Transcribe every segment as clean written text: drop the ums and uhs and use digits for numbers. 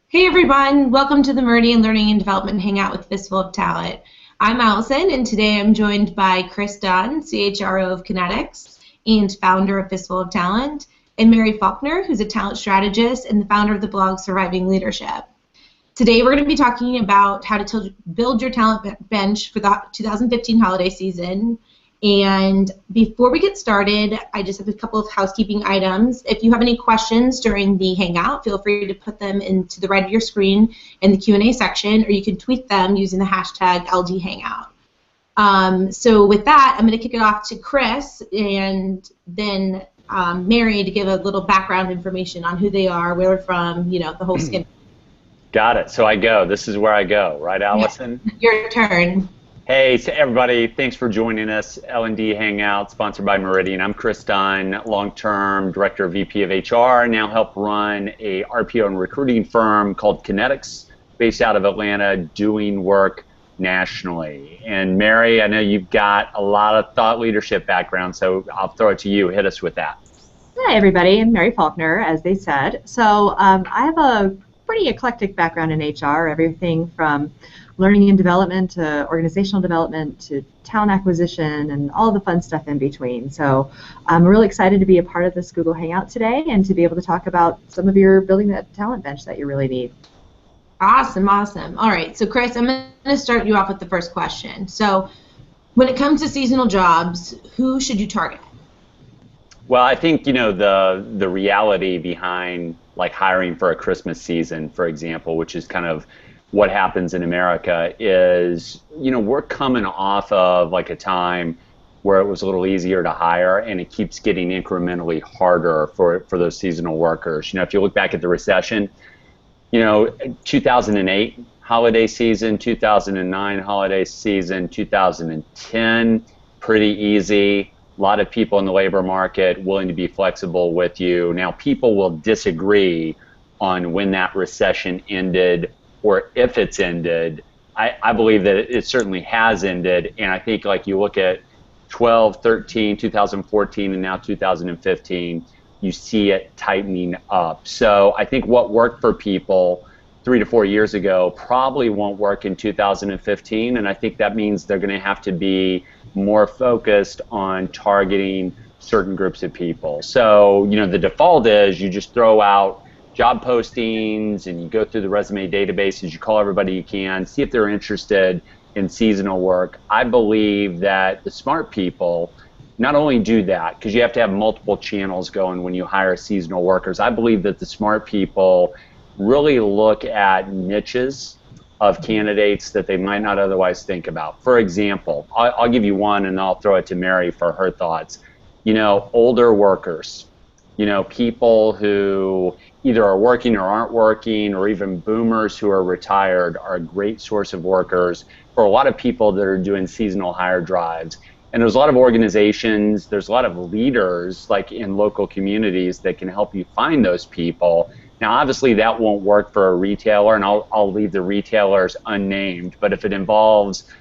Hey everyone, welcome to the Meridian Learning and Development Hangout with Fistful of Talent. I'm Allison, and today I'm joined by Kris Dunn, CHRO of Kinetics and founder of Fistful of Talent, and Mary Faulkner, who's a talent strategist and the founder of the blog Surviving Leadership. Today we're going to be talking about how to build your talent bench for the 2015 holiday season. And before we get started, I just have a couple of housekeeping items. If you have any questions during the Hangout, feel free to put them into the right of your screen in the Q&A section, or you can tweet them using the hashtag LDHangout. So with that, I'm going to kick it off to Kris and then Mary to give a little background information on who they are, where they're from, you know, the whole skin. Got it. So I go. This is where I go, right, Allison? Your turn. Hey, so everybody, thanks for joining us. L&D Hangout, sponsored by Meridian. I'm Kris Dunn, long-term Director, VP of HR, now help run a RPO and recruiting firm called Kinetics, based out of Atlanta, doing work nationally. And Mary, I know you've got a lot of thought leadership background, so I'll throw it to you. Hit us with that. Hi, everybody. I'm Mary Faulkner, as they said. So I have a pretty eclectic background in HR, everything from learning and development to organizational development to talent acquisition and all the fun stuff in between. So I'm really excited to be a part of this Google Hangout today and to be able to talk about some of your building that talent bench that you really need. Awesome, awesome. All right, so Kris, I'm going to start you off with the first question. So when it comes to seasonal jobs, who should you target? Well, I think, you know, the reality behind like hiring for a Christmas season, for example, which is kind of what happens in America, is, you know, we're coming off of like a time where it was a little easier to hire, and it keeps getting incrementally harder for those seasonal workers. You know, if you look back at the recession, you know, 2008 holiday season, 2009 holiday season, 2010, pretty easy. A lot of people in the labor market willing to be flexible with you. Now, people will disagree on when that recession ended or if it's ended. I believe that it certainly has ended, and I think like you look at 12, 13, 2014, and now 2015, you see it tightening up. So I think what worked for people 3 to 4 years ago probably won't work in 2015, and I think that means they're going to have to be more focused on targeting certain groups of people. So, you know, the default is you just throw out job postings and you go through the resume databases, you call everybody you can, see if they're interested in seasonal work. I believe that the smart people not only do that, because you have to have multiple channels going when you hire seasonal workers. I believe that the smart people really look at niches of candidates that they might not otherwise think about. For example, I'll give you one and I'll throw it to Mary for her thoughts. You know, older workers, you know, people who either are working or aren't working, or even boomers who are retired, are a great source of workers for a lot of people that are doing seasonal hire drives. And there's a lot of organizations, there's a lot of leaders like in local communities that can help you find those people. Now, obviously, that won't work for a retailer, and I'll leave the retailers unnamed. But if it involves,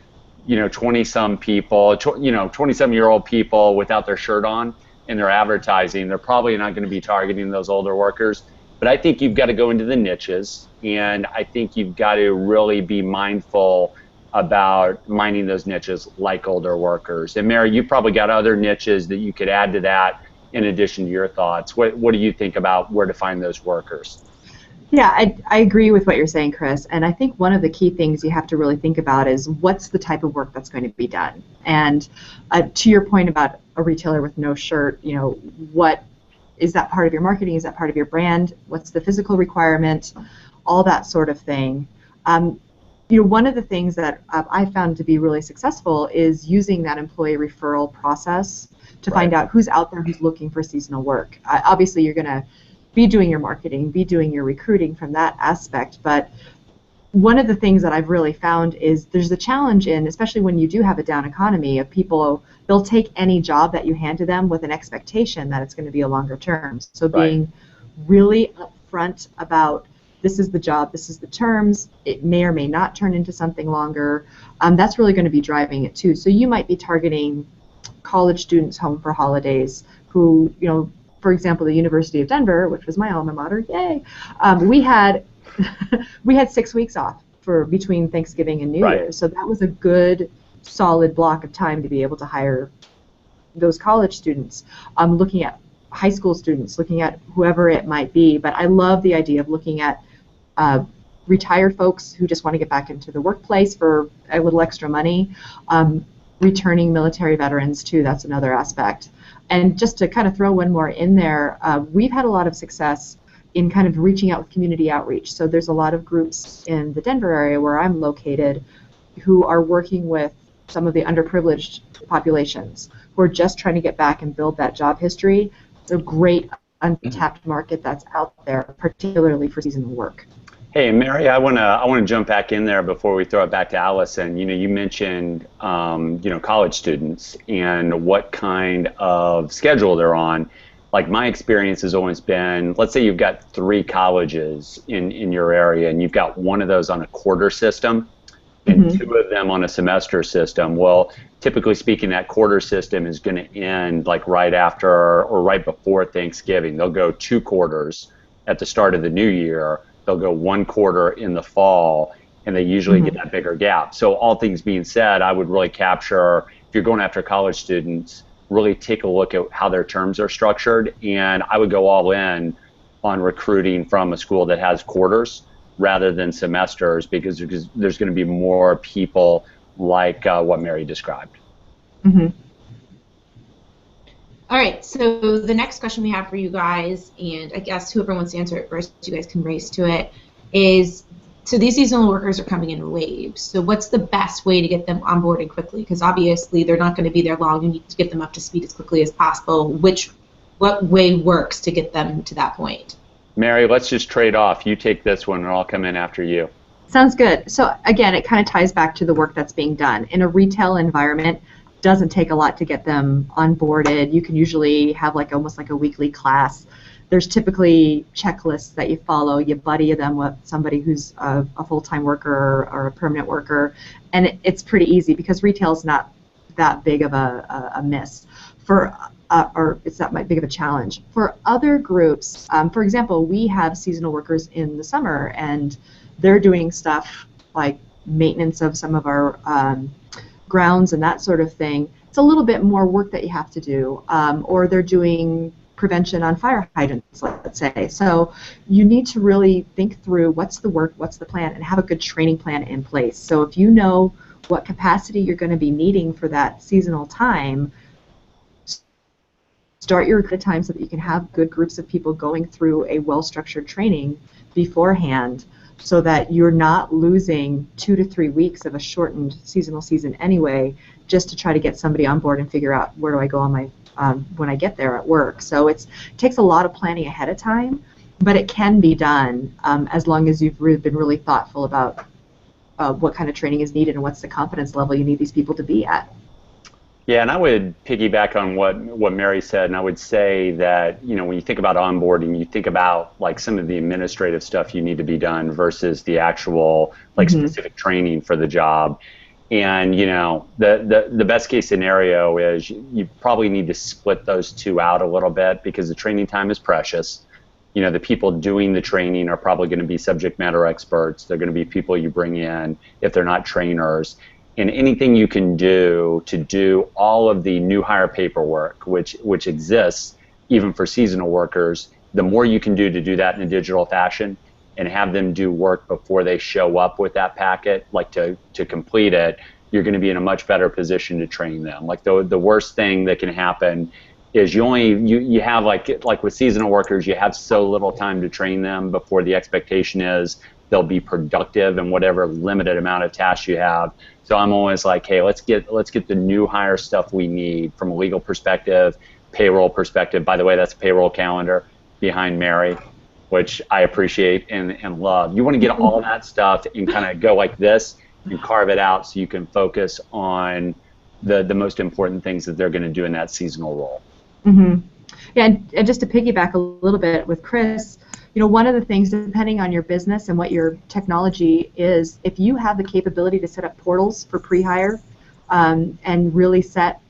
you know, 20-some people, 20-some-year-old people without their shirt on in their advertising, they're probably not going to be targeting those older workers. But I think you've got to go into the niches, and I think you've got to really be mindful about mining those niches like older workers. And Mary, you've probably got other niches that you could add to that in addition to your thoughts. What do you think about where to find those workers? Yeah, I agree with what you're saying, Kris. And I think one of the key things you have to really think about is what's the type of work that's going to be done. And to your point about a retailer with no shirt, you know, what is that part of your marketing? Is that part of your brand? What's the physical requirement? All that sort of thing. You know, one of the things that I found to be really successful is using that employee referral process to find out who's out there who's looking for seasonal work. Obviously, you're going to be doing your marketing, be doing your recruiting from that aspect, but one of the things that I've really found is there's a challenge in, especially when you do have a down economy, of people, they'll take any job that you hand to them with an expectation that it's going to be a longer term. So being really upfront about this is the job, this is the terms, it may or may not turn into something longer, that's really going to be driving it too. So you might be targeting college students home for holidays who, you know, for example, the University of Denver, which was my alma mater, yay, we had 6 weeks off between Thanksgiving and New Right. Year's. So that was a good, solid block of time to be able to hire those college students, looking at high school students, looking at whoever it might be. But I love the idea of looking at retired folks who just want to get back into the workplace for a little extra money, returning military veterans too, that's another aspect. And just to kind of throw one more in there, we've had a lot of success in kind of reaching out with community outreach. So there's a lot of groups in the Denver area where I'm located who are working with some of the underprivileged populations who are just trying to get back and build that job history. It's a great untapped market that's out there, particularly for seasonal work. Hey, Mary, I wanna jump back in there before we throw it back to Allison. You mentioned college students and what kind of schedule they're on. Like, my experience has always been, let's say you've got 3 colleges in your area, and you've got one of those on a quarter system and 2 of them on a semester system. Well, typically speaking, that quarter system is going to end like right after or right before Thanksgiving. They'll go 2 quarters at the start of the new year. They'll go 1 quarter in the fall, and they usually get that bigger gap. So all things being said, I would really capture, if you're going after college students, really take a look at how their terms are structured, and I would go all in on recruiting from a school that has quarters rather than semesters, because there's going to be more people like what Mary described. All right, so the next question we have for you guys, and I guess whoever wants to answer it first, you guys can race to it, is, so these seasonal workers are coming in waves. So what's the best way to get them onboarded quickly? Because obviously they're not going to be there long. You need to get them up to speed as quickly as possible. What way works to get them to that point? Mary, let's just trade off. You take this one, and I'll come in after you. Sounds good. So again, it kind of ties back to the work that's being done. In a retail environment, doesn't take a lot to get them onboarded. You can usually have almost like a weekly class. There's typically checklists that you follow. You buddy them with somebody who's a full-time worker or a permanent worker, and it's pretty easy because retail is not that big of a miss or it's not big of a challenge. For other groups, for example, we have seasonal workers in the summer, and they're doing stuff like maintenance of some of our grounds and that sort of thing. It's a little bit more work that you have to do, or they're doing prevention on fire hydrants, let's say. So you need to really think through what's the work, what's the plan, and have a good training plan in place. So if you know what capacity you're going to be needing for that seasonal time, start your time so that you can have good groups of people going through a well-structured training beforehand, so that you're not losing 2 to 3 weeks of a shortened seasonal season anyway, just to try to get somebody on board and figure out where do I go on my when I get there at work. So it takes a lot of planning ahead of time, but it can be done as long as you've been really thoughtful about what kind of training is needed and what's the confidence level you need these people to be at. Yeah, and I would piggyback on what Mary said, and I would say that, when you think about onboarding, you think about like some of the administrative stuff you need to be done versus the actual specific training for the job. And the best case scenario is you probably need to split those 2 out a little bit, because the training time is precious. The people doing the training are probably going to be subject matter experts. They're going to be people you bring in if they're not trainers. And anything you can do to do all of the new hire paperwork, which exists even for seasonal workers, the more you can do to do that in a digital fashion and have them do work before they show up with that packet, like to complete it, you're going to be in a much better position to train them. Like the worst thing that can happen is you have like with seasonal workers, you have so little time to train them before the expectation is they'll be productive in whatever limited amount of tasks you have. So I'm always like, hey, let's get the new hire stuff we need from a legal perspective, payroll perspective. By the way, that's a payroll calendar behind Mary, which I appreciate and love. You want to get all that stuff and kind of go like this and carve it out so you can focus on the most important things that they're going to do in that seasonal role. Yeah, and just to piggyback a little bit with Kris, one of the things, depending on your business and what your technology is, if you have the capability to set up portals for pre-hire and really set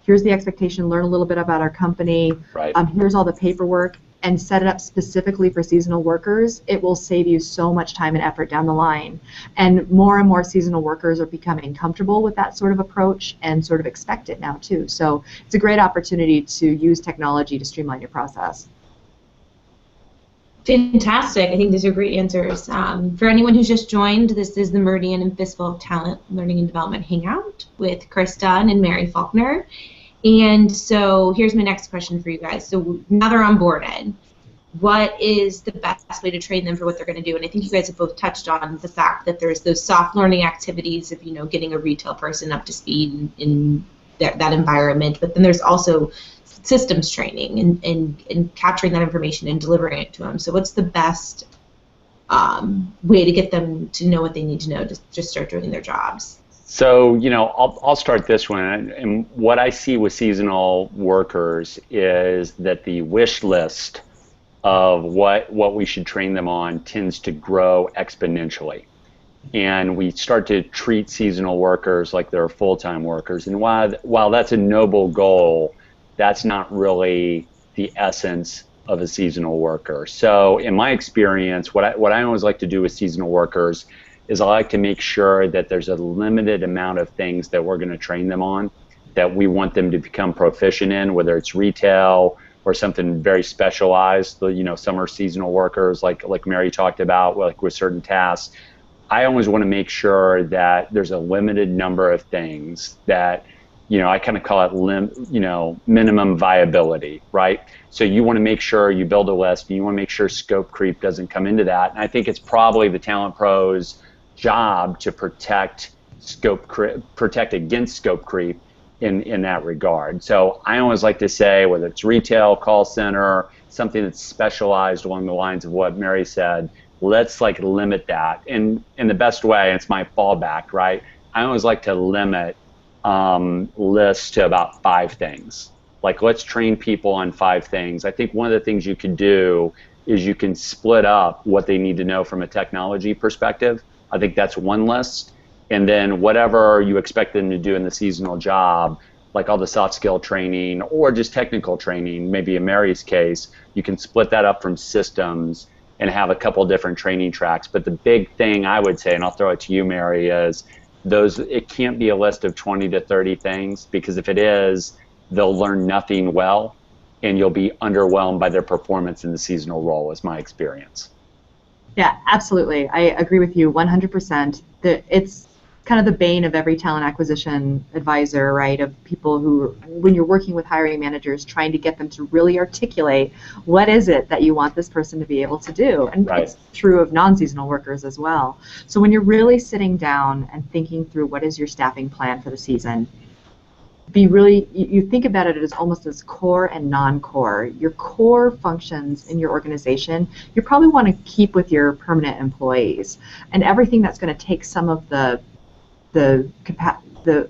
here's the expectation, learn a little bit about our company, Right. Here's all the paperwork, and set it up specifically for seasonal workers, it will save you so much time and effort down the line. And more seasonal workers are becoming comfortable with that sort of approach and sort of expect it now too. So it's a great opportunity to use technology to streamline your process. Fantastic. I think these are great answers. For anyone who's just joined, this is the Meridian and Fistful of Talent Learning and Development Hangout with Kris Dunn and Mary Faulkner. And so here's my next question for you guys. So now they're onboarded. What is the best way to train them for what they're going to do? And I think you guys have both touched on the fact that there's those soft learning activities of, getting a retail person up to speed in that environment. But then there's also systems training and capturing that information and delivering it to them. So what's the best way to get them to know what they need to know to just start doing their jobs? So, I'll start this one. And what I see with seasonal workers is that the wish list of what we should train them on tends to grow exponentially. And we start to treat seasonal workers like they're full-time workers. And while that's a noble goal, that's not really the essence of a seasonal worker. So in my experience, what I always like to do with seasonal workers is I like to make sure that there's a limited amount of things that we're going to train them on, that we want them to become proficient in, whether it's retail or something very specialized. Some are seasonal workers, like Mary talked about, like with certain tasks. I always want to make sure that there's a limited number of things that, I kind of call it minimum viability, right? So you want to make sure you build a list, and you want to make sure scope creep doesn't come into that. And I think it's probably the talent pro's job to protect against scope creep in that regard. So I always like to say, whether it's retail, call center, something that's specialized along the lines of what Mary said, let's limit that. And in the best way, and it's my fallback, right? I always like to limit lists to about 5 things. Let's train people on 5 things. I think one of the things you could do is you can split up what they need to know from a technology perspective. I think that's one list. And then whatever you expect them to do in the seasonal job, like all the soft skill training or just technical training, maybe in Mary's case, you can split that up from systems and have a couple different training tracks. But the big thing I would say, and I'll throw it to you, Mary, is it can't be a list of 20 to 30 things, because if it is, they'll learn nothing well, and you'll be underwhelmed by their performance in the seasonal role, is my experience. Yeah, absolutely. I agree with you 100%. It's kind of the bane of every talent acquisition advisor, right, of people who, when you're working with hiring managers, trying to get them to really articulate what is it that you want this person to be able to do. And right. It's true of non-seasonal workers as well. So when you're really sitting down and thinking through what is your staffing plan for the season, you think about it as almost as core and non-core. Your core functions in your organization, you probably want to keep with your permanent employees, and everything that's going to take some of the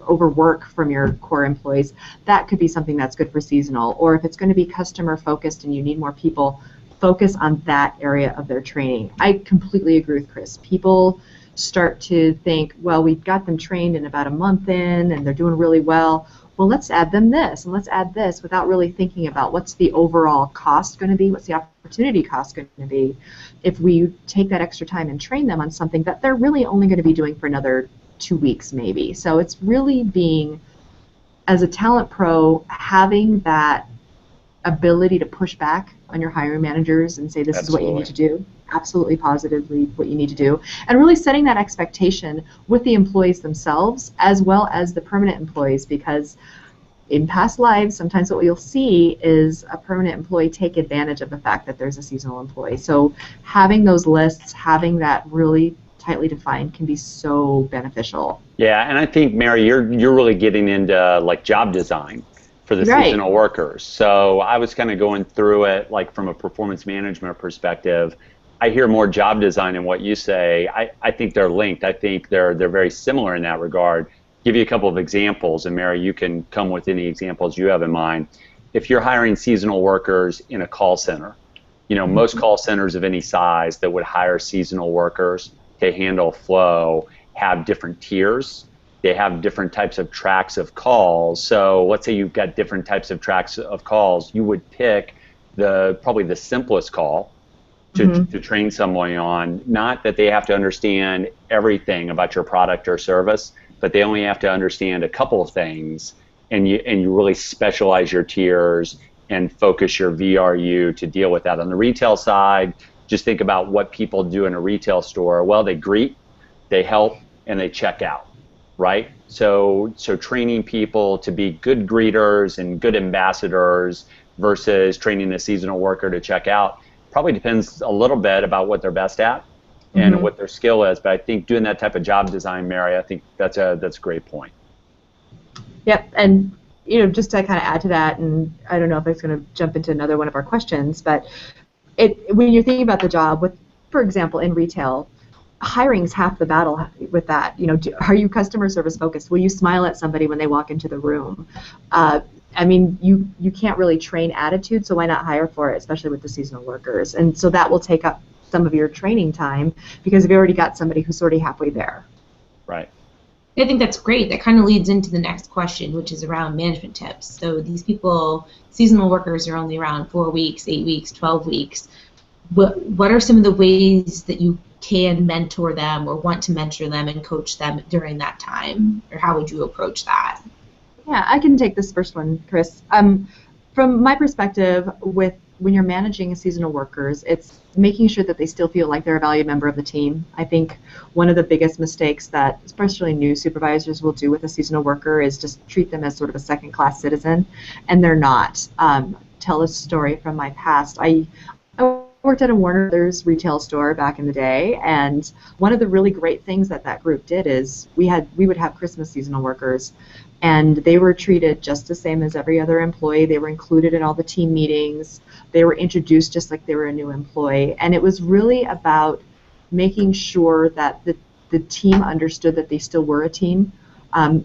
overwork from your core employees, that could be something that's good for seasonal. Or if it's going to be customer focused and you need more people, focus on that area of their training. I completely agree with Kris. People start to think, well, we've got them trained in about a month in and they're doing really well. Well, let's add them this and let's add this, without really thinking about what's the overall cost going to be, what's the opportunity cost going to be if we take that extra time and train them on something that they're really only going to be doing for another 2 weeks maybe. So it's really being, as a talent pro, having that ability to push back on your hiring managers and say this is what you need to do, absolutely positively what you need to do, and really setting that expectation with the employees themselves as well as the permanent employees, because in past lives sometimes what you'll see is a permanent employee take advantage of the fact that there's a seasonal employee. So having those lists, having that really tightly defined, can be so beneficial. Yeah, and I think, Mary, you're really getting into job design for the seasonal workers. So I was kind of going through it from a performance management perspective. I hear more job design in what you say. I think they're linked. I think they're very similar in that regard. Give you a couple of examples, and Mary, you can come with any examples you have in mind. If you're hiring seasonal workers in a call center, most call centers of any size that would hire seasonal workers to handle flow have different tiers. They have different types of tracks of calls. So let's say you've got different types of tracks of calls. You would pick probably the simplest call to train someone on. Not that they have to understand everything about your product or service, but they only have to understand a couple of things, and you really specialize your tiers and focus your VRU to deal with that. On the retail side, just think about what people do in a retail store. Well, they greet, they help, and they check out, right? So training people to be good greeters and good ambassadors versus training a seasonal worker to check out probably depends a little bit about what they're best at and what their skill is. But I think doing that type of job design, Mary, I think that's a great point. Yep, and just to kind of add to that, and I don't know if it's going to jump into another one of our questions, but when you're thinking about the job, for example, in retail, hiring's half the battle with that. Are you customer service focused? Will you smile at somebody when they walk into the room? You can't really train attitude, so why not hire for it, especially with the seasonal workers? And so that will take up some of your training time because you've already got somebody who's already halfway there. Right. I think that's great. That kind of leads into the next question, which is around management tips. So these people, seasonal workers, are only around 4 weeks, 8 weeks, 12 weeks. What are some of the ways that you can mentor them or want to mentor them and coach them during that time? Or how would you approach that? Yeah, I can take this first one, Kris. From my perspective, when you're managing seasonal workers, it's making sure that they still feel like they're a valued member of the team. I think one of the biggest mistakes that especially new supervisors will do with a seasonal worker is just treat them as sort of a second-class citizen, and they're not. Tell a story from my past. I worked at a Warner Brothers retail store back in the day, and one of the really great things that group did is we would have Christmas seasonal workers, and they were treated just the same as every other employee. They were included in all the team meetings. They were introduced just like they were a new employee, and it was really about making sure that the team understood that they still were a team.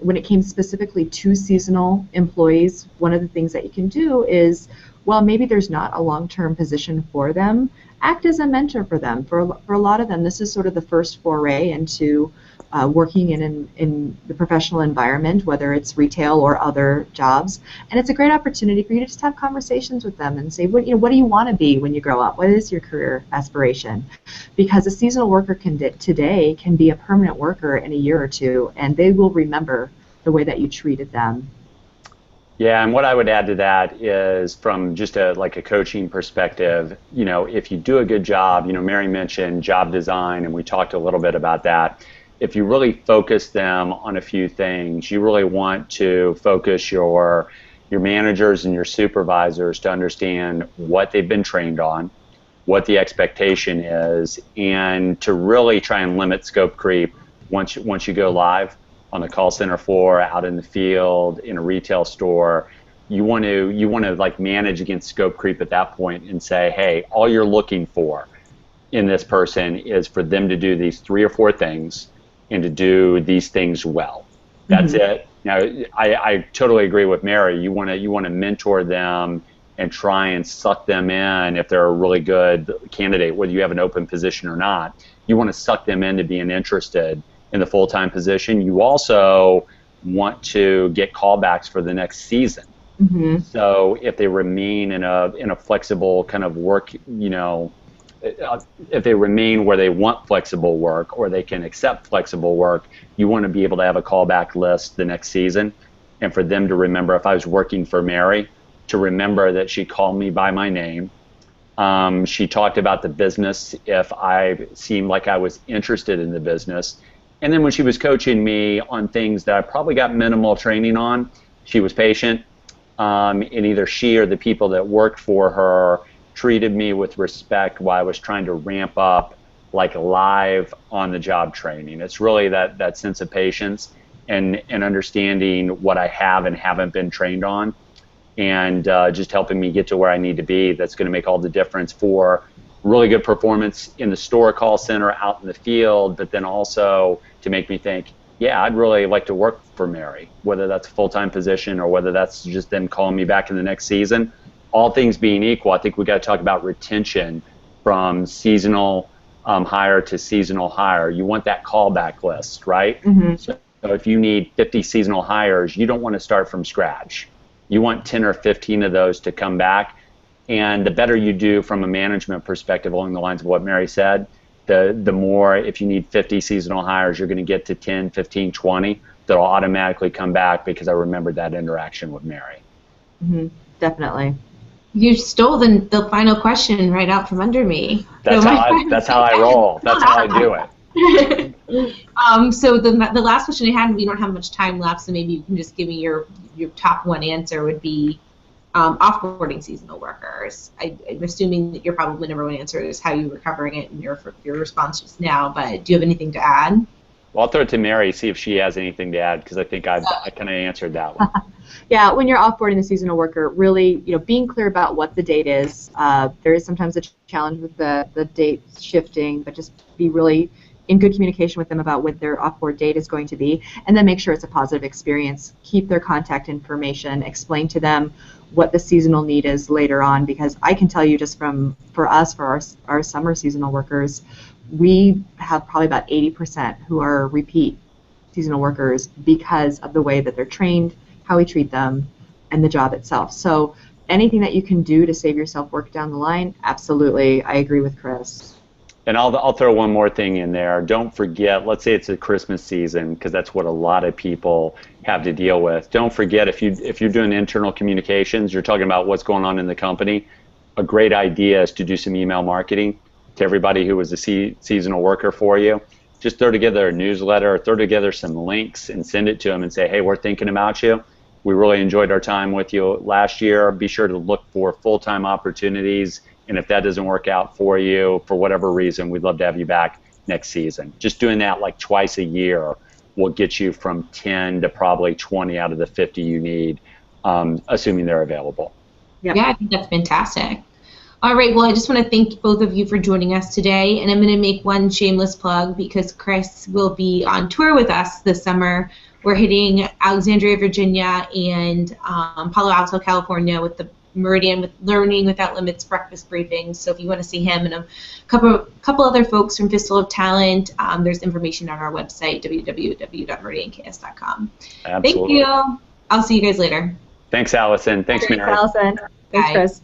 When it came specifically to seasonal employees, one of the things that you can do is, well, maybe there's not a long-term position for them, act as a mentor for them. For a lot of them, this is sort of the first foray into working in the professional environment, whether it's retail or other jobs. And it's a great opportunity for you to just have conversations with them and say, what do you want to be when you grow up? What is your career aspiration? Because a seasonal worker today can be a permanent worker in a year or two, and they will remember the way that you treated them. Yeah, and what I would add to that is from just a coaching perspective, if you do a good job, Mary mentioned job design, and we talked a little bit about that. If you really focus them on a few things, you really want to focus your managers and your supervisors to understand what they've been trained on, what the expectation is, and to really try and limit scope creep once you go live on the call center floor, out in the field, in a retail store. You want to manage against scope creep at that point and say, hey, all you're looking for in this person is for them to do these 3 or 4 things and to do these things well. That's it. Now, I totally agree with Mary. You want to mentor them and try and suck them in if they're a really good candidate, whether you have an open position or not. You want to suck them into being interested in the full-time position. You also want to get callbacks for the next season. So if they remain in a flexible kind of work, if they remain where they want flexible work or they can accept flexible work, you want to be able to have a callback list the next season, and for them to remember, if I was working for Mary, to remember that she called me by my name. She talked about the business if I seemed like I was interested in the business. And then when she was coaching me on things that I probably got minimal training on, she was patient, and either she or the people that worked for her treated me with respect while I was trying to ramp up live on the job training. It's really that sense of patience and understanding what I have and haven't been trained on, and just helping me get to where I need to be. That's going to make all the difference for really good performance in the store call center, out in the field, but then also to make me think, yeah, I'd really like to work for Mary, whether that's a full-time position or whether that's just them calling me back in the next season. All things being equal, I think we got to talk about retention from seasonal hire to seasonal hire. You want that callback list, right? So if you need 50 seasonal hires, you don't want to start from scratch. You want 10 or 15 of those to come back. And the better you do from a management perspective along the lines of what Mary said, the more, if you need 50 seasonal hires, you're going to get to 10, 15, 20 that'll automatically come back because I remembered that interaction with Mary. Mm-hmm. Definitely. You stole the final question right out from under me. That's how I roll. That's how I do it. So the last question I had, we don't have much time left, so maybe you can just give me your top one answer would be offboarding seasonal workers. I'm assuming that your probably number one answer is how you were covering it in your response just now, but do you have anything to add? Well, I'll throw it to Mary, see if she has anything to add, because I think I kind of answered that one. Yeah, when you're offboarding the seasonal worker, really, being clear about what the date is. There is sometimes a challenge with the date shifting, but just be really in good communication with them about what their offboard date is going to be, and then make sure it's a positive experience. Keep their contact information, explain to them what the seasonal need is later on, because I can tell you just for our summer seasonal workers, we have probably about 80% who are repeat seasonal workers because of the way that they're trained, how we treat them, and the job itself. So anything that you can do to save yourself work down the line, absolutely, I agree with Kris. And I'll throw one more thing in there. Don't forget, let's say it's a Christmas season, because that's what a lot of people have to deal with. Don't forget, if you're doing internal communications, you're talking about what's going on in the company, a great idea is to do some email marketing to everybody who was a seasonal worker for you. Just throw together a newsletter, or throw together some links and send it to them and say, hey, we're thinking about you. We really enjoyed our time with you last year. Be sure to look for full-time opportunities. And if that doesn't work out for you, for whatever reason, we'd love to have you back next season. Just doing that like twice a year will get you from 10 to probably 20 out of the 50 you need, assuming they're available. Yep. Yeah, I think that's fantastic. All right, well, I just want to thank both of you for joining us today, and I'm going to make one shameless plug because Kris will be on tour with us this summer. We're hitting Alexandria, Virginia, and Palo Alto, California with the Meridian with Learning Without Limits breakfast briefings. So if you want to see him and a couple other folks from Fistful of Talent, there's information on our website, www.meridianks.com. Absolutely. Thank you. I'll see you guys later. Thanks, Allison. Thanks, Mary. Allison. Thanks, Bye. Kris.